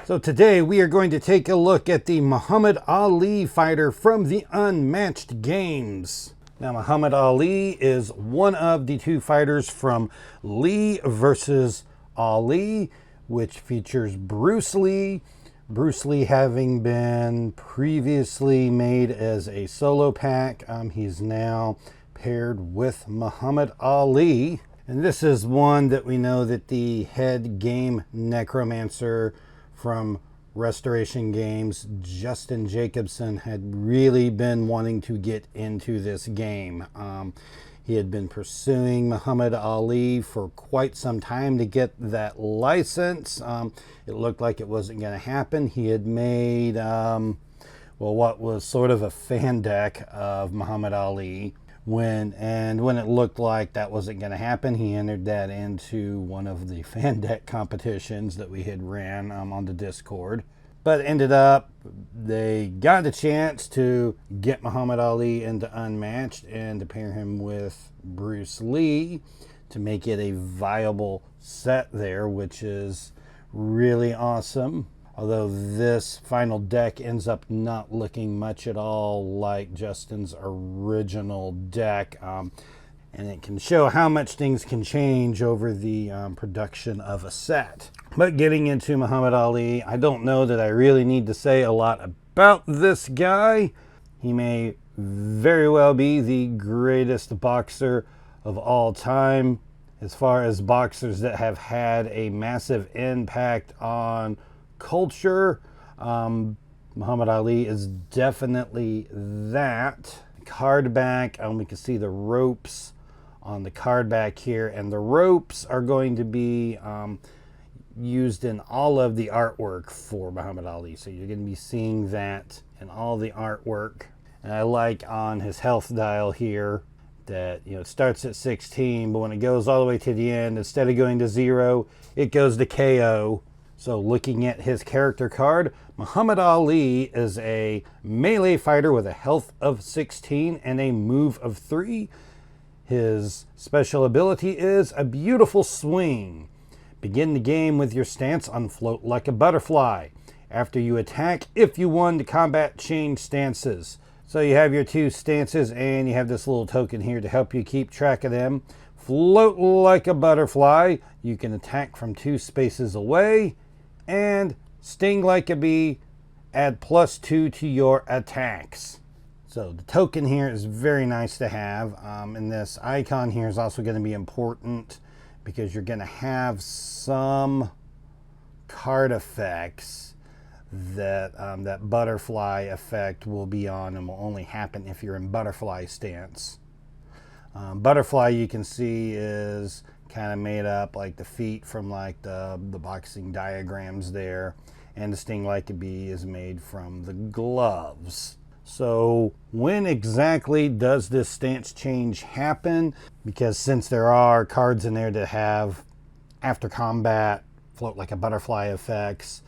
So today we are going to take a look at the Muhammad Ali fighter from the Unmatched games. Now Muhammad Ali is one of the two fighters from Lee versus Ali, which features Bruce Lee. Bruce Lee having been previously made as a solo pack. He's now paired with Muhammad Ali. And this is one that we know that the head game necromancer from Restoration Games, Justin Jacobson, had really been wanting to get into this game. He had been pursuing Muhammad Ali for quite some time to get that license. It looked like it wasn't going to happen. He had made, what was sort of a fan deck of Muhammad Ali. When it looked like that wasn't going to happen, he entered that into one of the fan deck competitions that we had ran on the Discord. But ended up, they got a chance to get Muhammad Ali into Unmatched and to pair him with Bruce Lee to make it a viable set there, which is really awesome. Although this final deck ends up not looking much at all like Justin's original deck. And it can show how much things can change over the production of a set. But getting into Muhammad Ali, I don't know that I really need to say a lot about this guy. He may very well be the greatest boxer of all time. As far as boxers that have had a massive impact on culture, Muhammad Ali is definitely that. Card back, we can see the ropes on the card back here, and the ropes are going to be used in all of the artwork for Muhammad Ali. So you're going to be seeing that in all the artwork. And I like on his health dial here that, it starts at 16, but when it goes all the way to the end, instead of going to 0, it goes to KO. So looking at his character card, Muhammad Ali is a melee fighter with a health of 16 and a move of 3. His special ability is a beautiful swing. Begin the game with your stance on float like a butterfly. After you attack, if you won the combat, change stances. So you have your two stances and you have this little token here to help you keep track of them. Float like a butterfly. You can attack from 2 spaces away. And sting like a bee, add +2 to your attacks. So the token here is very nice to have. And this icon here is also going to be important because you're going to have some card effects that that butterfly effect will be on and will only happen if you're in butterfly stance. Butterfly, you can see, is kind of made up like the feet from like the boxing diagrams there, and the sting like a bee is made from the gloves. So when exactly does this stance change happen? Because since there are cards in there that have after combat, float like a butterfly effects,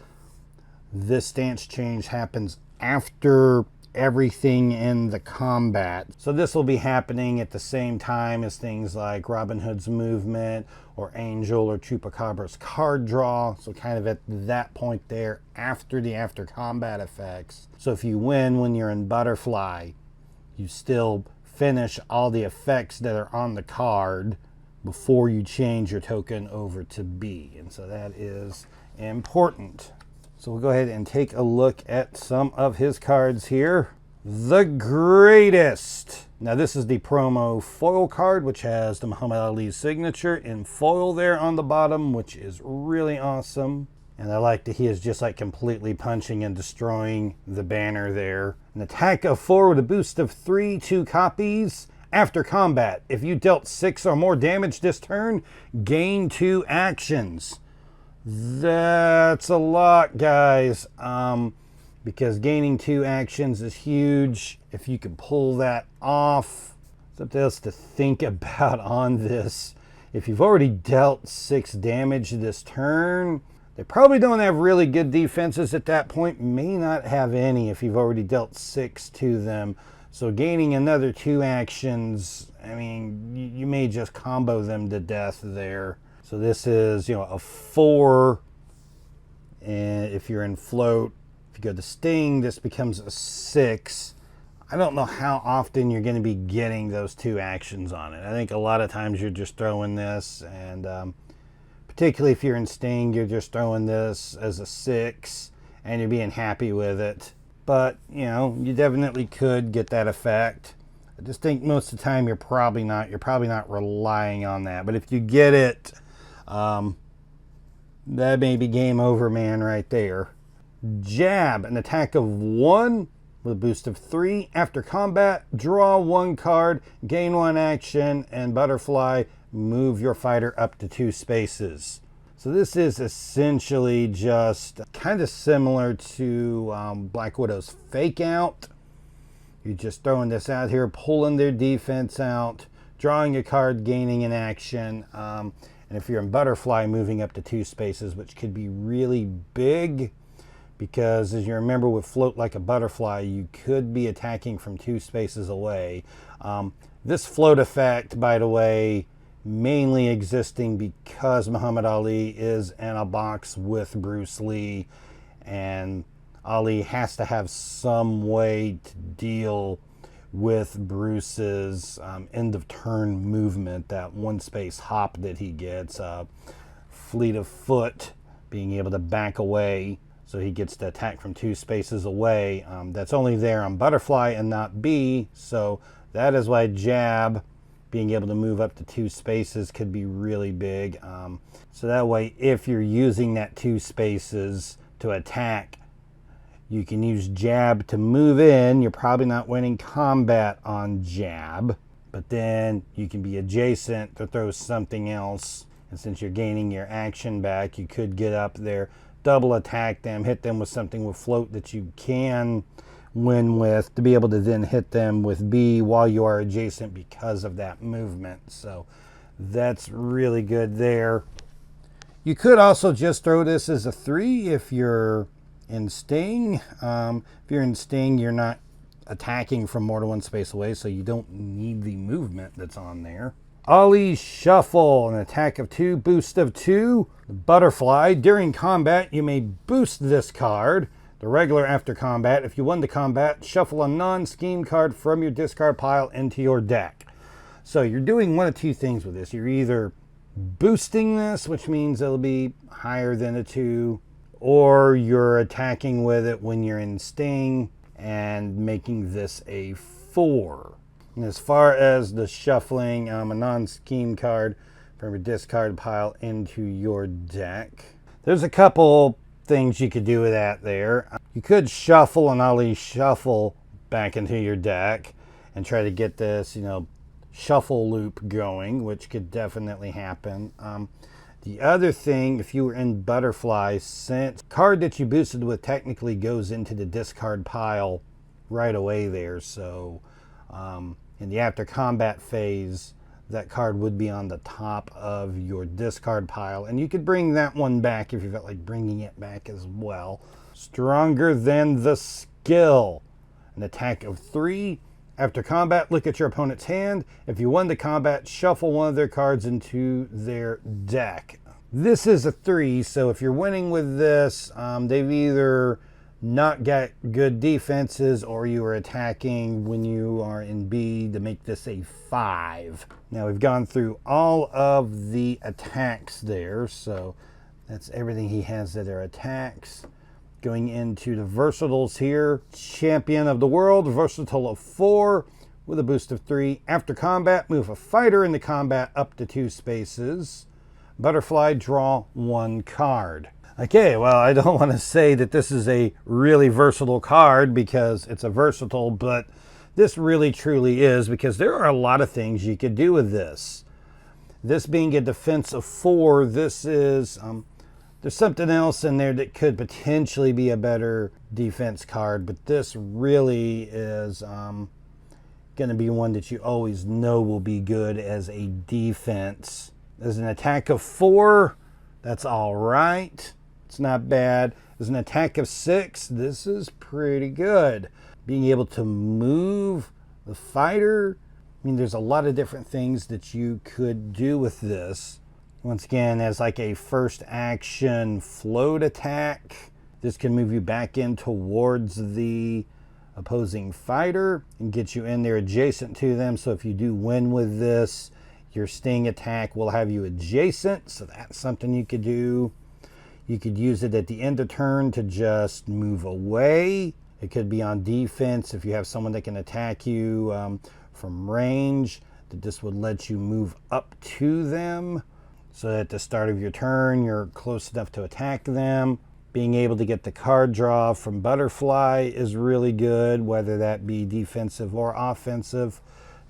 this stance change happens after everything in the combat. So this will be happening at the same time as things like Robin Hood's movement or Angel or Chupacabra's card draw. So kind of at that point there after the after combat effects. So if you win when you're in Butterfly, you still finish all the effects that are on the card before you change your token over to B. And so that is important. So we'll go ahead and take a look at some of his cards here. The Greatest. Now this is the promo foil card, which has the Muhammad Ali signature in foil there on the bottom, which is really awesome. And I like that he is just like completely punching and destroying the banner there. An attack of 4 with a boost of 3, 2 copies. After combat, if you dealt 6 or more damage this turn, gain 2 actions. That's a lot, guys, because gaining 2 actions is huge. If you can pull that off, something else to think about on this. If you've already dealt 6 damage this turn, they probably don't have really good defenses at that point. May not have any if you've already dealt 6 to them. So gaining another 2 actions, I mean, you may just combo them to death there. So this is, a 4 And if you're in float, if you go to sting, this becomes a 6. I don't know how often you're going to be getting those 2 actions on it. I think a lot of times you're just throwing this, and particularly if you're in sting, you're just throwing this as a 6 and you're being happy with it. But, you know, you definitely could get that effect. I just think most of the time you're probably not relying on that. But if you get it, that may be game over, man, right there. Jab, an attack of 1 with a boost of 3. After combat, draw 1 card, gain 1 action, and butterfly, move your fighter up to 2 spaces. So this is essentially just kind of similar to Black Widow's Fake Out. You're just throwing this out here, pulling their defense out, drawing a card, gaining an action. And if you're in Butterfly, moving up to 2 spaces, which could be really big. Because as you remember with Float Like a Butterfly, you could be attacking from 2 spaces away. This float effect, by the way, mainly existing because Muhammad Ali is in a box with Bruce Lee, and Ali has to have some way to deal with Bruce's end of turn movement, that 1 space hop that he gets, fleet of foot, being able to back away. So he gets to attack from 2 spaces away. That's only there on Butterfly and not B. So that is why Jab, being able to move up to 2 spaces, could be really big. So that way, if you're using that 2 spaces to attack, you can use Jab to move in. You're probably not winning combat on Jab, but then you can be adjacent to throw something else. And since you're gaining your action back, you could get up there, double attack them, hit them with something with float that you can win with, to be able to then hit them with B while you are adjacent because of that movement. So that's really good there. You could also just throw this as a 3 if you're in sting. If you're in sting, you're not attacking from more than 1 space away, so you don't need the movement that's on there. Ali Shuffle, an attack of 2, boost of 2. Butterfly, during combat, you may boost this card. The regular after combat, if you won the combat, shuffle a non-scheme card from your discard pile into your deck. So you're doing one of 2 things with this. You're either boosting this, which means it'll be higher than a 2, or you're attacking with it when you're in sting and making this a 4. And as far as the shuffling, a non-scheme card from your discard pile into your deck, there's a couple things you could do with that there. You could shuffle an Ali Shuffle back into your deck and try to get this, shuffle loop going, which could definitely happen. The other thing, if you were in Butterfly, since card that you boosted with technically goes into the discard pile right away there, so in the after combat phase, that card would be on the top of your discard pile, and you could bring that one back if you felt like bringing it back as well. Stronger Than the Skill, an attack of 3. After combat, look at your opponent's hand. If you won the combat, shuffle one of their cards into their deck. This is a 3, so if you're winning with this, they've either not got good defenses or you are attacking when you are in B to make this a 5. Now we've gone through all of the attacks there, so that's everything he has that are attacks. Going into the versatiles here, Champion of the World, versatile of 4 with a boost of 3. After combat, move a fighter into combat up to 2 spaces. Butterfly, draw 1 card. Okay, well, I don't want to say that this is a really versatile card because it's a versatile, but this really truly is, because there are a lot of things you could do with this. This being a defense of 4, this is, there's something else in there that could potentially be a better defense card, but this really is going to be one that you always know will be good as a defense. As an attack of 4, that's all right. It's not bad. As an attack of 6, this is pretty good. Being able to move the fighter, I mean, there's a lot of different things that you could do with this. Once again, as like a first action float attack, this can move you back in towards the opposing fighter and get you in there adjacent to them. So if you do win with this, your sting attack will have you adjacent. So that's something you could do. You could use it at the end of turn to just move away. It could be on defense if you have someone that can attack you from range, that this would let you move up to them. So at the start of your turn, you're close enough to attack them. Being able to get the card draw from Butterfly is really good, whether that be defensive or offensive.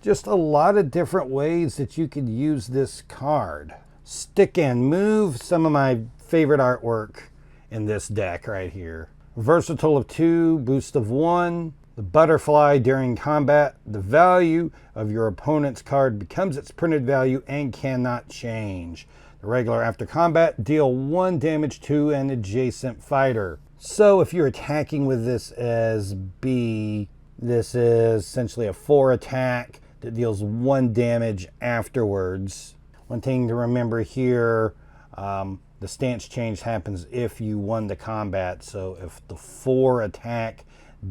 Just a lot of different ways that you could use this card. Stick and Move, some of my favorite artwork in this deck right here. Versatile of 2, boost of 1. The Butterfly, during combat, the value of your opponent's card becomes its printed value and cannot change. The regular, after combat, deal 1 damage to an adjacent fighter. So if you're attacking with this as B, this is essentially a 4 attack that deals 1 damage afterwards. One thing to remember here, the stance change happens if you won the combat. So if the 4 attack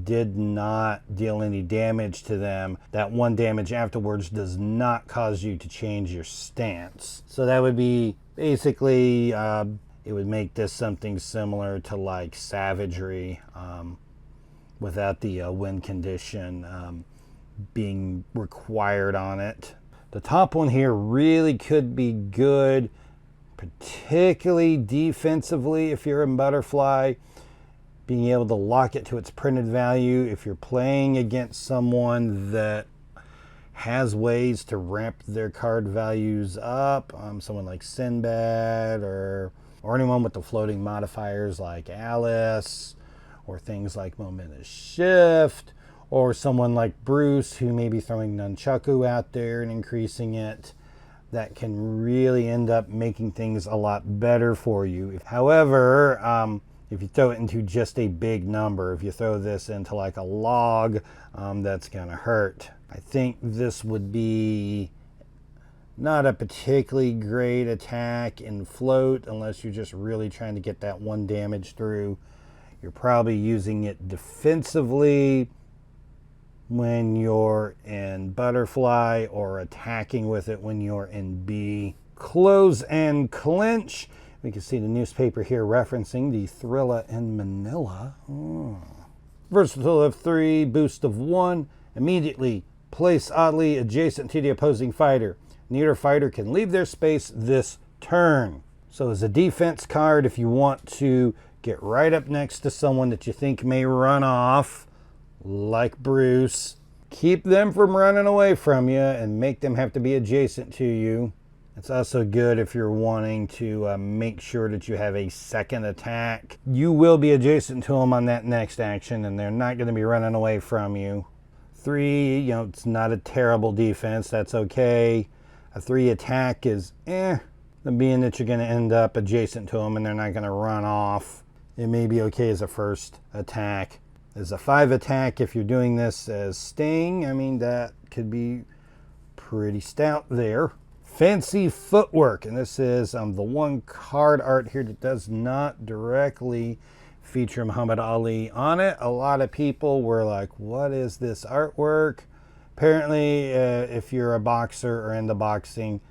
did not deal any damage to them, that 1 damage afterwards does not cause you to change your stance. So that would be basically, it would make this something similar to like Savagery, without the win condition being required on it. The top one here really could be good, particularly defensively if you're in Butterfly. Being able to lock it to its printed value if you're playing against someone that has ways to ramp their card values up, someone like Sinbad or anyone with the floating modifiers like Alice, or things like Momentous Shift, or someone like Bruce who may be throwing Nunchaku out there and increasing it. That can really end up making things a lot better for you. However, if you throw it into just a big number, if you throw this into like a log, that's gonna hurt. I think this would be not a particularly great attack in float unless you're just really trying to get that 1 damage through. You're probably using it defensively when you're in Butterfly, or attacking with it when you're in B. Close and Clinch. We can see the newspaper here referencing the Thrilla in Manila. Versatile of 3, boost of 1. Immediately place oddly adjacent to the opposing fighter. Neither fighter can leave their space this turn. So as a defense card, if you want to get right up next to someone that you think may run off, like Bruce, keep them from running away from you and make them have to be adjacent to you. It's also good if you're wanting to make sure that you have a second attack. You will be adjacent to them on that next action, and they're not going to be running away from you. 3, it's not a terrible defense. That's okay. A 3 attack is being that you're going to end up adjacent to them and they're not going to run off. It may be okay as a first attack. As a 5 attack, if you're doing this as Sting, I mean, that could be pretty stout there. Fancy Footwork, and this is the one card art here that does not directly feature Muhammad Ali on it. A lot of people were like, what is this artwork? Apparently, if you're a boxer or into boxing,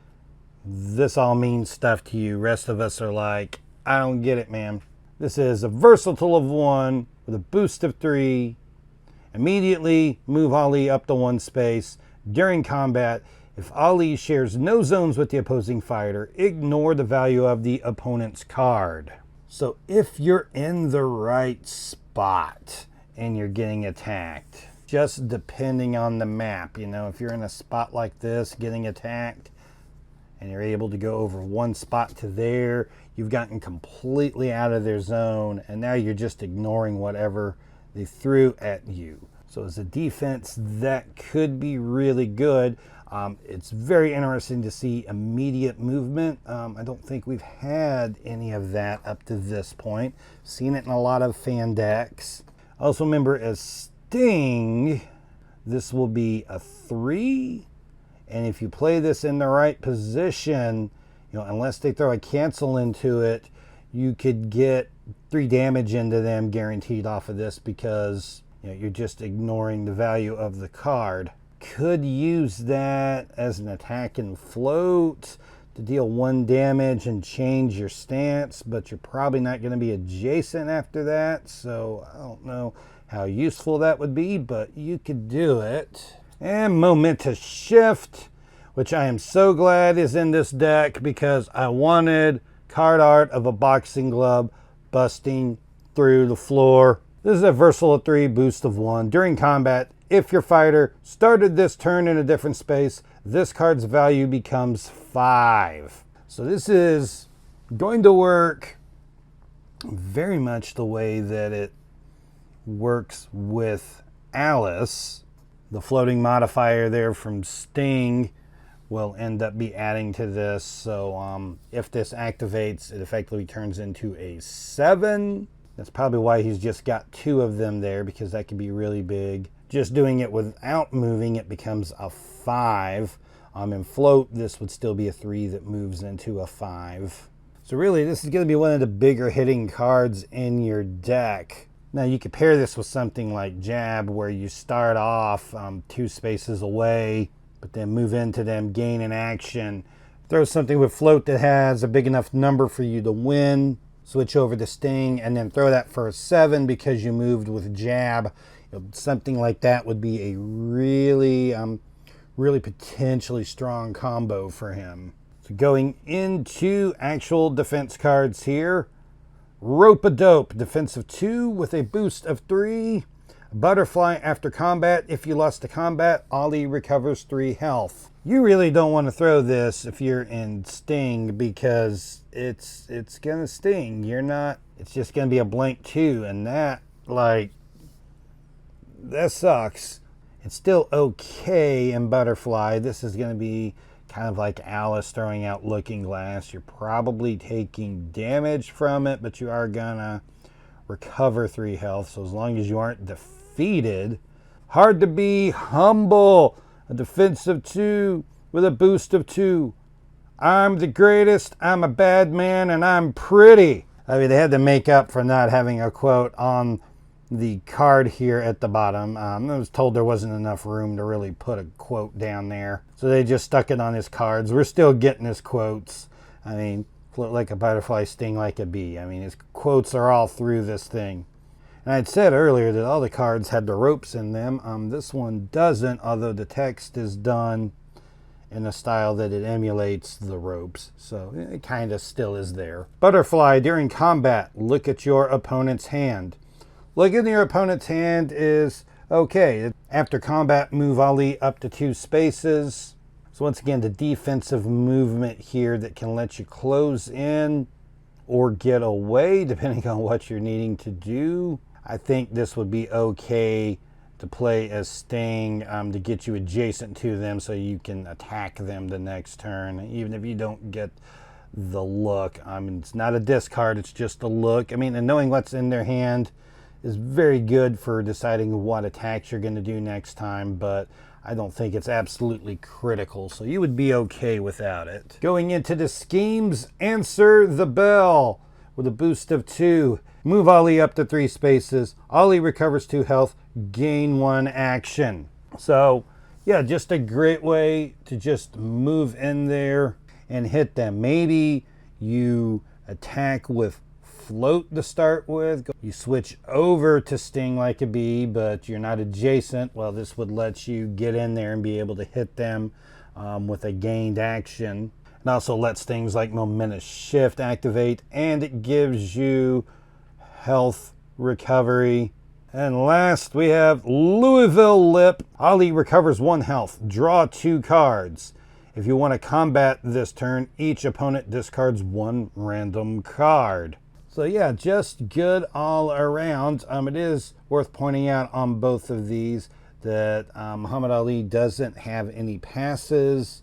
this all means stuff to you. Rest of us are like, I don't get it, man. This is a versatile of 1 with a boost of 3. Immediately move Ali up to 1 space. During combat, if Ali shares no zones with the opposing fighter, ignore the value of the opponent's card. So if you're in the right spot and you're getting attacked, just depending on the map, if you're in a spot like this getting attacked and you're able to go over 1 spot to there, you've gotten completely out of their zone, and now you're just ignoring whatever they threw at you. So as a defense, that could be really good. It's very interesting to see immediate movement. I don't think we've had any of that up to this point. Seen it in a lot of fan decks. Also remember, as Sting, this will be a 3. And if you play this in the right position, unless they throw a cancel into it, you could get 3 damage into them guaranteed off of this because you're just ignoring the value of the card. Could use that as an attack and float to deal 1 damage and change your stance, but you're probably not going to be adjacent after that, so I don't know how useful that would be, but you could do it. And Momentous Shift, which I am so glad is in this deck because I wanted card art of a boxing glove busting through the floor. This is a versatile 3, boost of 1. During combat, if your fighter started this turn in a different space, this card's value becomes 5. So this is going to work very much the way that it works with Alice. The floating modifier there from Sting will end up be adding to this. So if this activates, it effectively turns into a 7. That's probably why he's just got 2 of them there, because that could be really big. Just doing it without moving, it becomes a 5. In float, this would still be a 3 that moves into a 5. So really, this is going to be one of the bigger hitting cards in your deck. Now, you could pair this with something like Jab, where you start off 2 spaces away, but then move into them, gain an action. Throw something with float that has a big enough number for you to win. Switch over to Sting, and then throw that for a 7 because you moved with Jab. Something like that would be a really potentially strong combo for him. So going into actual defense cards here. Rope-a-Dope, defensive 2 with a boost of 3. Butterfly, after combat, if you lost to combat, Ollie recovers 3 health. You really don't want to throw this if you're in Sting because it's gonna sting. It's just gonna be a blank 2, and that sucks. It's still okay in Butterfly. This is gonna be kind of like Alice throwing out Looking Glass. You're probably taking damage from it, but you are gonna recover 3 health. So as long as you aren't defeated. Hard to be Humble, a defensive 2 with a boost of 2. I'm the greatest, I'm a bad man, and I'm pretty. I mean, they had to make up for not having a quote on the card here at the bottom. I was told there wasn't enough room to really put a quote down there, so they just stuck it on his cards. We're still getting his quotes. I mean, float like a butterfly, sting like a bee. I mean, his quotes are all through this thing. And I had said earlier that all the cards had the ropes in them. This one doesn't, although the text is done in a style that it emulates the ropes. So it kind of still is there. Butterfly, during combat, look at your opponent's hand. Looking at your opponent's hand is okay. After combat, move Ali up to 2 spaces. So once again, the defensive movement here that can let you close in or get away, depending on what you're needing to do. I think this would be okay to play as Sting to get you adjacent to them so you can attack them the next turn, even if you don't get the look. I mean, it's not a discard, it's just a look. I mean, and knowing what's in their hand is very good for deciding what attacks you're going to do next time, but I don't think it's absolutely critical, so you would be okay without it. Going into the schemes, Answer the Bell with a boost of 2. Move Ollie up to 3 spaces. Ollie recovers 2 health, gain 1 action. So, yeah, just a great way to just move in there and hit them. Maybe you attack with float to start with. You switch over to Sting like a bee, but you're not adjacent. Well, this would let you get in there and be able to hit them with a gained action. It also lets things like Momentous Shift activate, and it gives you health recovery. And last, we have Louisville Lip. Ali recovers 1 health. Draw 2 cards. If you want to combat this turn, each opponent discards 1 random card. So yeah, just good all around. It is worth pointing out on both of these that Muhammad Ali doesn't have any passes.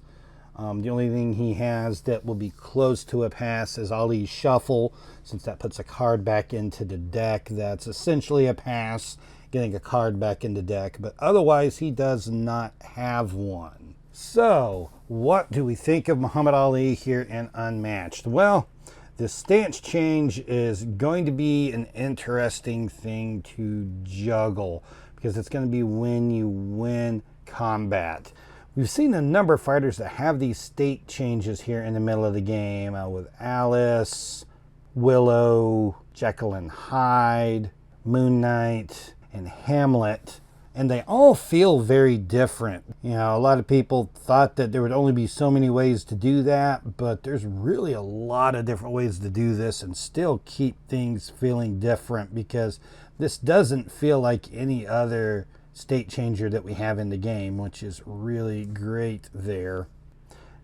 The only thing he has that will be close to a pass is Ali's Shuffle, since that puts a card back into the deck. That's essentially a pass, getting a card back in the deck, but otherwise he does not have one. So, what do we think of Muhammad Ali here in Unmatched? Well, this stance change is going to be an interesting thing to juggle because it's going to be when you win combat. We've seen a number of fighters that have these state changes here in the middle of the game with Alice, Willow, Jekyll and Hyde, Moon Knight, and Hamlet. And they all feel very different. You know, a lot of people thought that there would only be so many ways to do that, but there's really a lot of different ways to do this and still keep things feeling different, because this doesn't feel like any other state changer that we have in the game, which is really great there.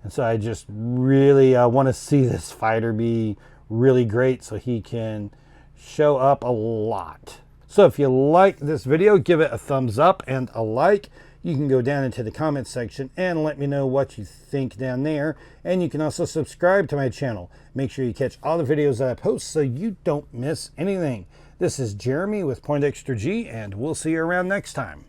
And so I just really want to see this fighter be really great so he can show up a lot. So if you like this video, give it a thumbs up and a like. You can go down into the comments section and let me know what you think down there. And you can also subscribe to my channel. Make sure you catch all the videos that I post so you don't miss anything. This is Jeremy with Poindexter G, and we'll see you around next time.